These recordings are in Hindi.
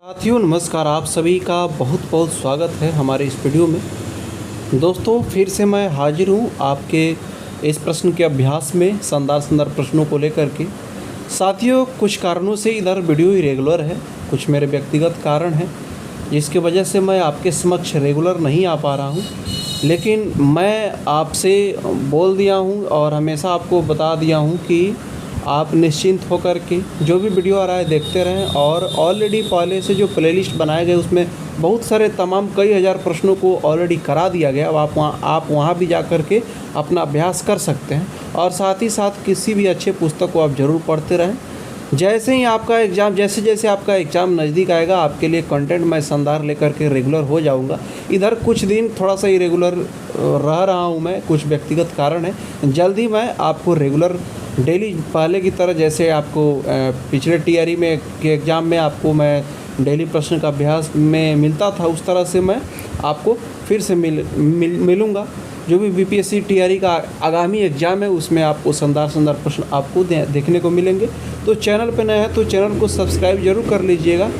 साथियों नमस्कार, आप सभी का बहुत बहुत स्वागत है हमारे इस वीडियो में। दोस्तों फिर से मैं हाजिर हूँ आपके इस प्रश्न के अभ्यास में शानदार प्रश्नों को लेकर के। साथियों कुछ कारणों से इधर वीडियो इरेगुलर है, कुछ मेरे व्यक्तिगत कारण हैं जिसकी वजह से मैं आपके समक्ष रेगुलर नहीं आ पा रहा हूँ, लेकिन मैं आपसे बोल दिया हूँ और हमेशा आपको बता दिया हूँ कि आप निश्चिंत होकर के जो भी वीडियो आ रहा है देखते रहें। और ऑलरेडी पहले से जो प्लेलिस्ट बनाए गए उसमें बहुत सारे तमाम कई हज़ार प्रश्नों को ऑलरेडी करा दिया गया। अब आप वहाँ भी जा कर के अपना अभ्यास कर सकते हैं और साथ ही साथ किसी भी अच्छे पुस्तक को आप ज़रूर पढ़ते रहें। जैसे ही आपका एग्ज़ाम जैसे आपका एग्ज़ाम नज़दीक आएगा, आपके लिए कंटेंट मैं शानदार लेकर के रेगुलर हो जाऊंगा। इधर कुछ दिन थोड़ा सा इरेगुलर रह रहा हूं मैं, कुछ व्यक्तिगत कारण है। जल्दी मैं आपको रेगुलर डेली पहले की तरह, जैसे आपको पिछले टीआरई में के एग्ज़ाम में आपको मैं डेली प्रश्न का अभ्यास में मिलता था, उस तरह से मैं आपको फिर से मिलूँगा। जो भी बीपीएससी टीआरई का आगामी एग्ज़ाम है उसमें आपको शानदार प्रश्न आपको देखने को मिलेंगे। तो चैनल पे नए हैं तो चैनल को सब्सक्राइब जरूर कर लीजिएगा।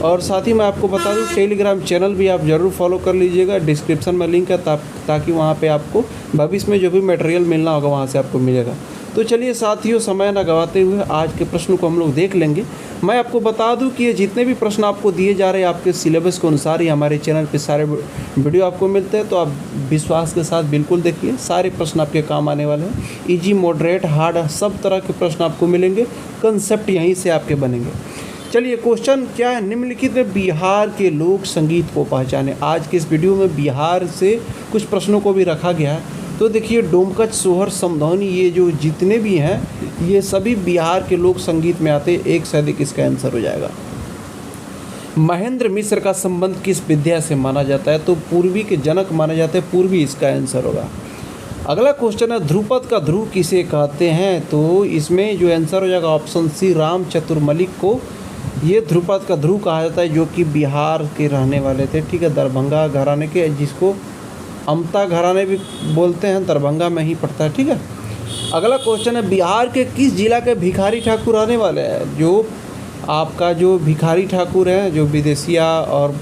और साथ ही मैं आपको बता दूं टेलीग्राम चैनल भी आप ज़रूर फॉलो कर लीजिएगा। डिस्क्रिप्शन में लिंक है ताकि वहाँ पे आपको भविष्य में जो भी मटेरियल मिलना होगा वहाँ से आपको मिलेगा। तो चलिए साथियों, समय न गवाते हुए आज के प्रश्न को हम लोग देख लेंगे। मैं आपको बता दूं कि ये जितने भी प्रश्न आपको दिए जा रहे हैं आपके सिलेबस के अनुसार ही हमारे चैनल पे सारे वीडियो आपको मिलते हैं। तो आप विश्वास के साथ बिल्कुल देखिए, सारे प्रश्न आपके काम आने वाले हैं। इजी, मॉडरेट, हार्ड सब तरह के प्रश्न आपको मिलेंगे। कंसेप्ट यहीं से आपके बनेंगे। चलिए क्वेश्चन क्या है, निम्नलिखित में बिहार के लोक संगीत को पहचाने। आज के इस वीडियो में बिहार से कुछ प्रश्नों को भी रखा गया है। तो देखिए डोमकच, सोहर, समधौनी, ये जो जितने भी हैं ये सभी बिहार के लोक संगीत में आते। एक से अधिक इसका आंसर हो जाएगा। महेंद्र मिश्र का संबंध किस विद्या से माना जाता है? तो पूर्वी के जनक माने जाते हैं, पूर्वी इसका आंसर होगा। अगला क्वेश्चन है, ध्रुपद का ध्रुव किसे कहते हैं? तो इसमें जो आंसर हो जाएगा ऑप्शन सी, राम चतुर मलिक को ये ध्रुपद का ध्रुव कहा जाता है, जो कि बिहार के रहने वाले थे। ठीक है, दरभंगा घराने के, जिसको अमता घराने भी बोलते हैं, दरभंगा में ही पड़ता है। ठीक है, अगला क्वेश्चन है, बिहार के किस जिला के भिखारी ठाकुर रहने वाले हैं? जो आपका जो भिखारी ठाकुर हैं, जो विदेशिया और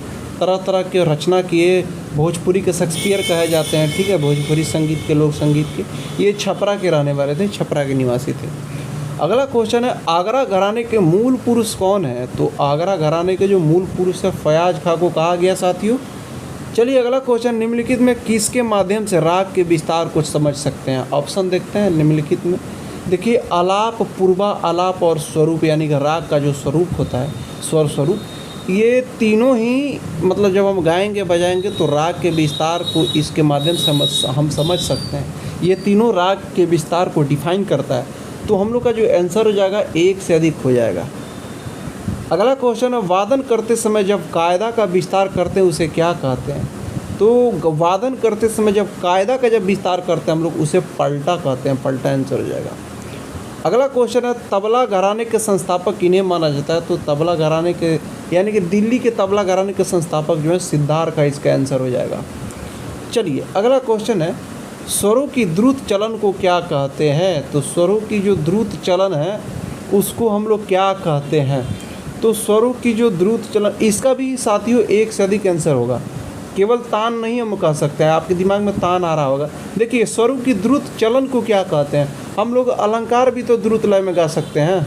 तरह तरह के रचना किए, भोजपुरी के शेक्सपियर कहे जाते हैं। ठीक है, भोजपुरी संगीत के, लोक संगीत के, ये छपरा के रहने वाले थे, छपरा के निवासी थे। अगला क्वेश्चन है, आगरा घराने के मूल पुरुष कौन है? तो आगरा घराने के जो मूल पुरुष है फयाज खां को कहा गया साथियों। चलिए अगला क्वेश्चन, निम्नलिखित में किसके माध्यम से राग के विस्तार को समझ सकते हैं? ऑप्शन देखते हैं निम्नलिखित में। देखिए आलाप, पूर्वा, आलाप और स्वरूप, यानी कि राग का जो स्वरूप होता है, स्वर स्वरूप, ये तीनों ही मतलब जब हम गाएंगे बजाएंगे तो राग के विस्तार को इसके माध्यम से हम समझ सकते हैं। ये तीनों राग के विस्तार को डिफाइन करता है। तो हम लोग का जो आंसर हो जाएगा एक से अधिक हो जाएगा। अगला क्वेश्चन है, वादन करते समय जब कायदा का विस्तार करते हैं उसे क्या कहते हैं? तो वादन करते समय जब कायदा का विस्तार करते हैं हम लोग उसे पलटा कहते हैं, पलटा आंसर हो जाएगा। अगला क्वेश्चन है, तबला घराने के संस्थापक किन्हें माना जाता है? तो तबला घराने के यानी कि दिल्ली के तबला घराने के संस्थापक जो है सिद्धार्थ का इसका आंसर हो जाएगा। चलिए अगला क्वेश्चन है, स्वरों की द्रुत चलन को क्या कहते हैं? तो स्वरों की जो द्रुत चलन है उसको हम लोग क्या कहते हैं? तो स्वरों की जो द्रुत चलन, इसका भी साथियों एक से अधिक आंसर होगा। केवल तान नहीं हम कह सकते हैं, आपके दिमाग में तान आ रहा होगा। देखिए स्वरों की द्रुत चलन को क्या कहते हैं? हम लोग अलंकार भी तो द्रुत लय में गा सकते हैं।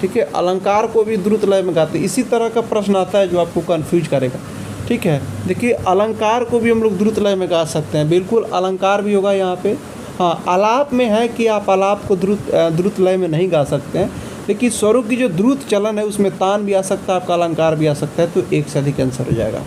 ठीक है, अलंकार को भी द्रुत लय में गाते हैं। इसी तरह का प्रश्न आता है जो आपको कन्फ्यूज करेगा। ठीक है, देखिए अलंकार को भी हम लोग द्रुत लय में गा सकते हैं, बिल्कुल अलंकार भी होगा यहाँ पे। हाँ, आलाप में है कि आप आलाप को द्रुत लय में नहीं गा सकते हैं, लेकिन स्वरों की जो द्रुत चलन है उसमें तान भी आ सकता है, आपका अलंकार भी आ सकता है। तो एक से अधिक आंसर हो जाएगा।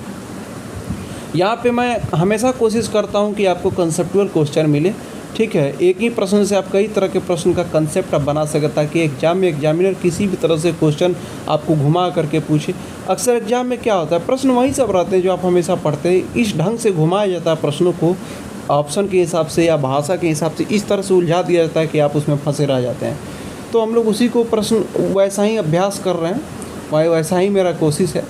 यहाँ पे मैं हमेशा कोशिश करता हूँ कि आपको कंसेप्चुअल क्वेश्चन मिले। ठीक है, एक ही प्रश्न से आप कई तरह के प्रश्न का कंसेप्ट आप बना सकें, ताकि एग्जाम में एग्जामिनर किसी भी तरह से क्वेश्चन आपको घुमा करके पूछे। अक्सर एग्जाम में क्या होता है, प्रश्न वही सब रहते हैं जो आप हमेशा पढ़ते हैं, इस ढंग से घुमाया जाता है प्रश्नों को ऑप्शन के हिसाब से या भाषा के हिसाब से, इस तरह से उलझा दिया जाता है कि आप उसमें फंसे रह जाते हैं। तो हम लोग उसी को प्रश्न वैसा ही अभ्यास कर रहे हैं, वैसा ही मेरा कोशिश है।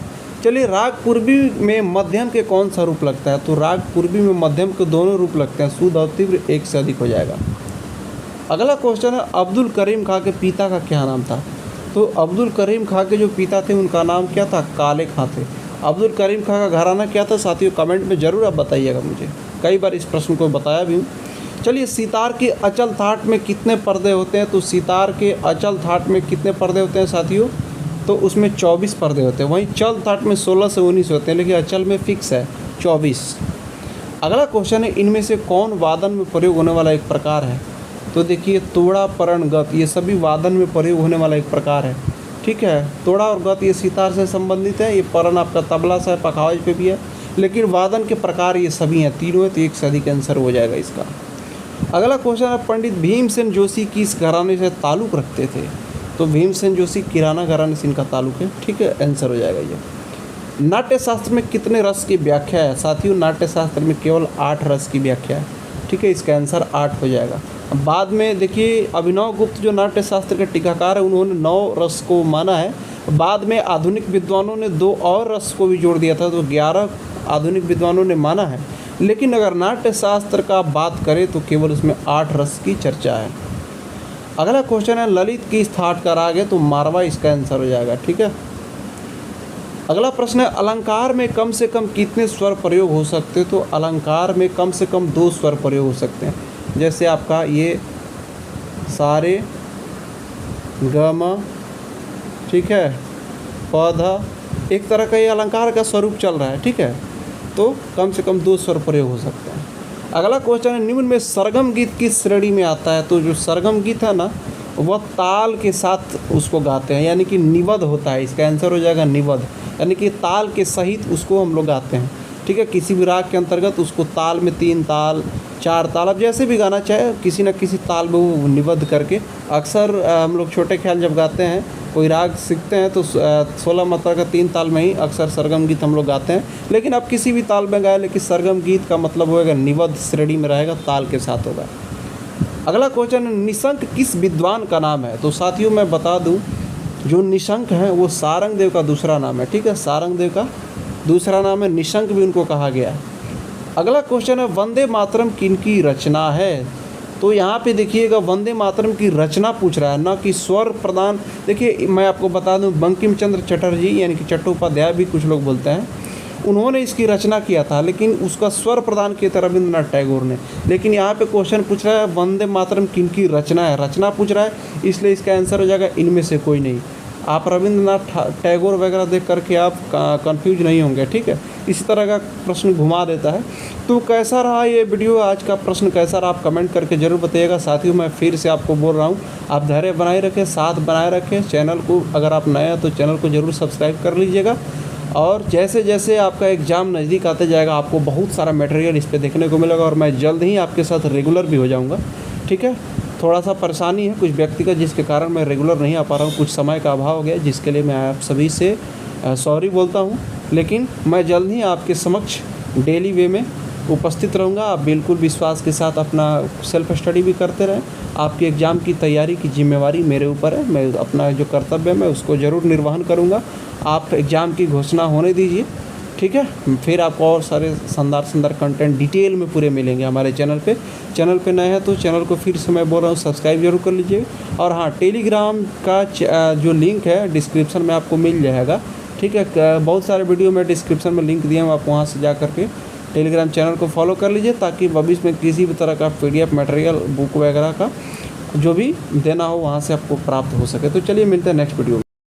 चलिए, राग पूर्वी में मध्यम के कौन सा रूप लगता है? तो राग पूर्वी में मध्यम के दोनों रूप लगते हैं, शुद्ध और तीव्र, एक से अधिक हो जाएगा। अगला क्वेश्चन है, अब्दुल करीम खां के पिता का क्या नाम था? तो अब्दुल करीम खां के जो पिता थे उनका नाम क्या था? काले खां थे। अब्दुल करीम खां का घराना क्या था साथियों? कमेंट में ज़रूर आप बताइएगा मुझे, कई बार इस प्रश्न को बताया भी हूँ। चलिए, सितार के अचल थाट में कितने पर्दे होते हैं? तो सितार के अचल थाट में कितने पर्दे होते हैं साथियों? तो उसमें 24 पर्दे होते हैं। वहीं चल थाट में 16 से 19 होते हैं, लेकिन अचल में फिक्स है 24। अगला क्वेश्चन है, इनमें से कौन वादन में प्रयोग होने वाला एक प्रकार है? तो देखिए, तोड़ा, परण, गत, ये सभी वादन में प्रयोग होने वाला एक प्रकार है। ठीक है, तोड़ा और गत ये सितार से संबंधित है, ये परण आपका तबला से पखावज पे भी है, लेकिन वादन के प्रकार ये सभी हैं, तीनों है, तो एक से अधिक आंसर हो जाएगा इसका। अगला क्वेश्चन है, पंडित भीमसेन जोशी किस घराने से ताल्लुक़ रखते थे? तो भीमसेन जोशी किराना घराने से इनका ताल्लुक़ है। ठीक है, आंसर हो जाएगा ये। नाट्य शास्त्र में कितने रस की व्याख्या है? साथियों, नाट्य शास्त्र में केवल 8 रस की व्याख्या है। ठीक है, इसका आंसर 8 हो जाएगा। बाद में देखिए, अभिनव गुप्त जो नाट्य शास्त्र के टीकाकार है, उन्होंने 9 रस को माना है। बाद में आधुनिक विद्वानों ने 2 और रस को भी जोड़ दिया था, तो 11 आधुनिक विद्वानों ने माना है। लेकिन अगर नाट्य शास्त्र का बात करें तो केवल उसमें 8 रस की चर्चा है। अगला क्वेश्चन है, ललित किस थाट का राग है? तो मारवा इसका आंसर हो जाएगा। ठीक है, अगला प्रश्न है, अलंकार में कम से कम कितने स्वर प्रयोग हो सकते हैं? तो अलंकार में कम से कम 2 स्वर प्रयोग हो सकते हैं। जैसे आपका ये सारे, गम, ठीक है, पौधा, एक तरह का ये अलंकार का स्वरूप चल रहा है। ठीक है, तो कम से कम 2 स्वर प्रयोग हो सकते हैं। अगला क्वेश्चन है, निम्न में सरगम गीत किस श्रेणी में आता है? तो जो सरगम गीत है ना, वह ताल के साथ उसको गाते हैं, यानी कि निबद्ध होता है। इसका आंसर हो जाएगा निबद्ध, यानी कि ताल के सहित उसको हम लोग गाते हैं। ठीक है, किसी भी राग के अंतर्गत उसको ताल में 3 ताल, 4 ताल, अब जैसे भी गाना चाहे, किसी न किसी ताल में वो निबद्ध करके। अक्सर हम लोग छोटे ख्याल जब गाते हैं, कोई राग सीखते हैं, तो 16 मात्रा का 3 ताल में ही अक्सर सरगम गीत हम लोग गाते हैं। लेकिन अब किसी भी ताल में गाए, लेकिन सरगम गीत का मतलब होगा निबद्ध श्रेणी में रहेगा, ताल के साथ होगा। अगला क्वेश्चन है, निशंक किस विद्वान का नाम है? तो साथियों मैं बता दूं, जो निशंक हैं वो सारंग देव का दूसरा नाम है। ठीक है, सारंग देव का दूसरा नाम है, निशंक भी उनको कहा गया है। अगला क्वेश्चन है, वंदे मातरम किनकी रचना है? तो यहाँ पे देखिएगा, वंदे मातरम की रचना पूछ रहा है, ना कि स्वर प्रदान। देखिए, मैं आपको बता दूं, बंकिम चंद्र चटर्जी यानी कि चट्टोपाध्याय भी कुछ लोग बोलते हैं, उन्होंने इसकी रचना किया था, लेकिन उसका स्वर प्रदान किया था रविंद्रनाथ टैगोर ने। लेकिन यहाँ पे क्वेश्चन पूछ रहा है, वंदे मातरम किनकी रचना है? रचना पूछ रहा है, इसलिए इसका आंसर हो जाएगा इनमें से कोई नहीं। आप रविंद्रनाथ टैगोर वगैरह देख करके आप कंफ्यूज नहीं होंगे। ठीक है, इसी तरह का प्रश्न घुमा देता है। तो कैसा रहा ये वीडियो, आज का प्रश्न कैसा रहा, आप कमेंट करके ज़रूर बताइएगा। साथियों, मैं फिर से आपको बोल रहा हूँ, आप धैर्य बनाए रखें, साथ बनाए रखें। चैनल को, अगर आप नए हैं तो चैनल को ज़रूर सब्सक्राइब कर लीजिएगा। और जैसे जैसे आपका एग्ज़ाम नज़दीक आते जाएगा, आपको बहुत सारा मटेरियल इस पर देखने को मिलेगा, और मैं जल्द ही आपके साथ रेगुलर भी हो जाऊँगा। ठीक है, थोड़ा सा परेशानी है कुछ व्यक्तिगत, जिसके कारण मैं रेगुलर नहीं आ पा रहा हूँ, कुछ समय का अभाव हो गया, जिसके लिए मैं आप सभी से सॉरी बोलता हूँ। लेकिन मैं जल्द ही आपके समक्ष डेली वे में उपस्थित रहूँगा। आप बिल्कुल विश्वास के साथ अपना सेल्फ स्टडी भी करते रहें। आपके एग्ज़ाम की तैयारी की जिम्मेवारी मेरे ऊपर है, मैं अपना जो कर्तव्य है मैं उसको ज़रूर निर्वहन करूँगा। आप एग्ज़ाम की घोषणा होने दीजिए। ठीक है, फिर आपको और सारे शानदार कंटेंट डिटेल में पूरे मिलेंगे हमारे चैनल पे। चैनल पे नए हैं तो चैनल को फिर से मैं बोल रहा हूँ, सब्सक्राइब जरूर कर लीजिए। और हाँ, टेलीग्राम का जो लिंक है डिस्क्रिप्शन में आपको मिल जाएगा। ठीक है, बहुत सारे वीडियो में डिस्क्रिप्शन में लिंक दिए हैं, आप वहाँ से जा करके टेलीग्राम चैनल को फॉलो कर लीजिए, ताकि भविष्य में किसी भी तरह का PDF मटेरियल, बुक वगैरह का जो भी देना हो वहाँ से आपको प्राप्त हो सके। तो चलिए, मिलते हैं नेक्स्ट वीडियो में।